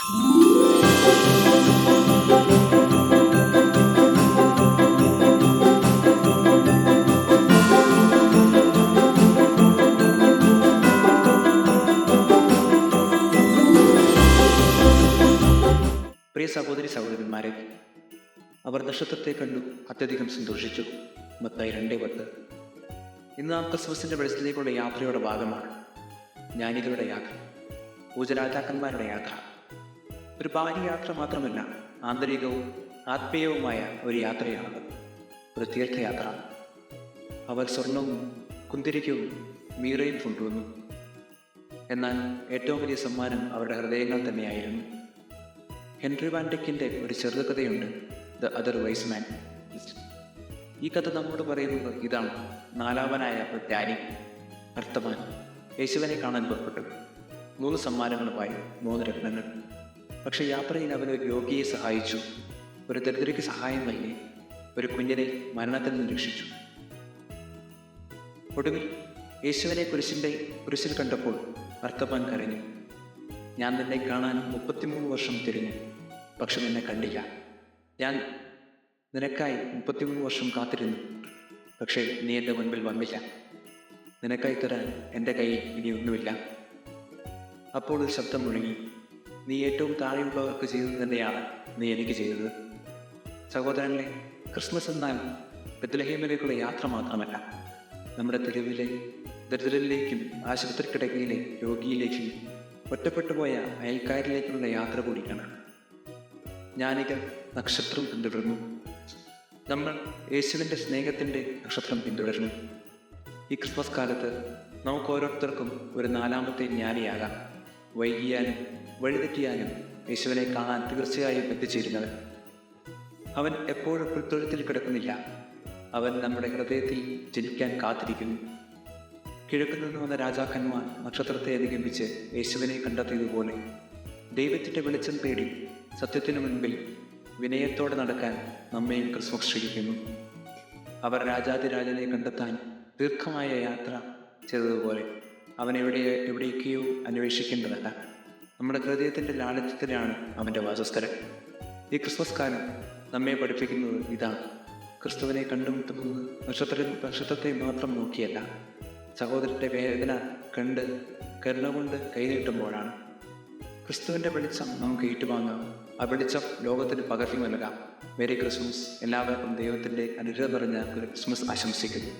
പ്രിയ സഹോദരി സഹോദരന്മാരെ, അവർ നക്ഷത്രത്തെ കണ്ടു അത്യധികം സന്തോഷിച്ചു. മത്തായി 2:10. ഇന്ന് നാം ക്രിസ്മസിൻ്റെ വെളിച്ചത്തിലേക്കുള്ള യാത്രയുടെ ഭാഗമാണ്. ജ്ഞാനികളുടെ യാത്ര, പൂജരാജാക്കന്മാരുടെ യാത്ര. ഒരു ഭാര്യയാത്ര മാത്രമല്ല, ആന്തരികവും ആത്മീയവുമായ ഒരു യാത്രയാണത്. ഒരു തീർത്ഥയാത്ര. അവർ സ്വർണവും കുന്തിരിക്കവും മീറയും കൊണ്ടുവന്നു. എന്നാൽ ഏറ്റവും വലിയ സമ്മാനം അവരുടെ ഹൃദയങ്ങൾ തന്നെയായിരുന്നു. ഹെൻറി വാൻ ഡിക്കിൻ്റെ ഒരു ചെറുകഥയുണ്ട്, ദ അതർ വൈസ് മാൻ. ഈ കഥ നമ്മോട് പറയുന്നത് ഇതാണ്. നാലാമനായ ഒരു ജ്ഞാനി വർത്തമാൻ യേശുവിനെ കാണാൻ പുറപ്പെട്ടു. 3 സമ്മാനങ്ങളുമായി 3 രത്നങ്ങൾ. പക്ഷെ യാത്രയിൽ അവനൊരു രോഗിയെ സഹായിച്ചു, ഒരു ദരിദ്രയ്ക്ക് സഹായം നൽകി, ഒരു കുഞ്ഞിനെ മരണത്തിൽ നിന്ന് രക്ഷിച്ചു. ഒടുവിൽ യേശുവിനെ കുരിശിൽ കണ്ടപ്പോൾ വർത്തമാൻ കരഞ്ഞു. ഞാൻ നിന്നെ കാണാൻ 33 വർഷം തിരിഞ്ഞു, പക്ഷെ നിന്നെ കണ്ടില്ല. ഞാൻ നിനക്കായി 33 വർഷം കാത്തിരുന്നു, പക്ഷേ നീ എൻ്റെ മുൻപിൽ വന്നില്ല. നിനക്കായി തരാൻ എൻ്റെ കയ്യിൽ ഇനി ഒന്നുമില്ല. അപ്പോൾ ഒരു ശബ്ദം മുഴങ്ങി, നീ ഏറ്റവും താഴെയുള്ളവർക്ക് ചെയ്തത് തന്നെയാണ് നീ എനിക്ക് ചെയ്തത്. സഹോദരങ്ങളെ, ക്രിസ്മസ് എന്നാൽ ബെത്ലഹേമിലേക്കുള്ള യാത്ര മാത്രമല്ല, നമ്മുടെ തെരുവിലെ ദരിദ്രരിലേക്കും ആശുപത്രി കിടക്കയിലെ രോഗിയിലേക്കും ഒറ്റപ്പെട്ടുപോയ അയൽക്കാരിലേക്കുള്ള യാത്ര കൂടിയാണ്. ജ്ഞാനികൾ നക്ഷത്രം പിന്തുടർന്നു. നമ്മൾ യേശുവിൻ്റെ സ്നേഹത്തിൻ്റെ നക്ഷത്രം പിന്തുടരുന്നു. ഈ ക്രിസ്മസ് കാലത്ത് നമുക്ക് ഓരോരുത്തർക്കും ഒരു 4ാമത്തെ ജ്ഞാനിയാകാം. വൈകിയാലും വഴിതെറ്റിയാലും യേശുവിനെ കാണാൻ തീർച്ചയായും എത്തിച്ചേരുന്നവൻ. അവൻ എപ്പോഴും പുൽത്തൊഴുത്തിൽ കിടക്കുന്നില്ല. അവൻ നമ്മുടെ ഹൃദയത്തിൽ ജനിക്കാൻ കാത്തിരിക്കുന്നു. കിഴക്കു നിന്ന് വന്ന രാജാക്കന്മാർ നക്ഷത്രത്തെ അനുഗമിച്ച് യേശുവിനെ കണ്ടെത്തിയതുപോലെ ദൈവത്തിൻ്റെ വെളിച്ചം തേടി സത്യത്തിനു മുൻപിൽ വിനയത്തോടെ നടക്കാൻ നമ്മയും ക്രിസ്മസ് ക്ഷണിക്കുന്നു. അവർ രാജാതിരാജനെ കണ്ടെത്താൻ ദീർഘമായ യാത്ര ചെയ്തതുപോലെ അവൻ എവിടേക്കെയോ അന്വേഷിക്കേണ്ടതല്ല. നമ്മുടെ ഹൃദയത്തിൻ്റെ ലാളിത്യത്തിലാണ് അവൻ്റെ വാസസ്ഥലം. ഈ ക്രിസ്മസ് കാലം നമ്മെ പഠിപ്പിക്കുന്നത് ഇതാണ്. ക്രിസ്തുവിനെ കണ്ടുമുട്ടുന്നത് നക്ഷത്രത്തെ മാത്രം നോക്കിയല്ല, സഹോദരൻ്റെ വേദന കണ്ട് കരുണ കൊണ്ട് കൈനീട്ടുമ്പോഴാണ്. ക്രിസ്തുവിൻ്റെ വെളിച്ചം നമുക്ക് ഏറ്റുവാങ്ങാം. ആ വെളിച്ചം ലോകത്തിന് പകർന്നു നൽകാം. Merry Christmas. എല്ലാവർക്കും ദൈവത്തിൻ്റെ അനുഗ്രഹം നിറഞ്ഞ ഒരു ക്രിസ്മസ് ആശംസിക്കുന്നു.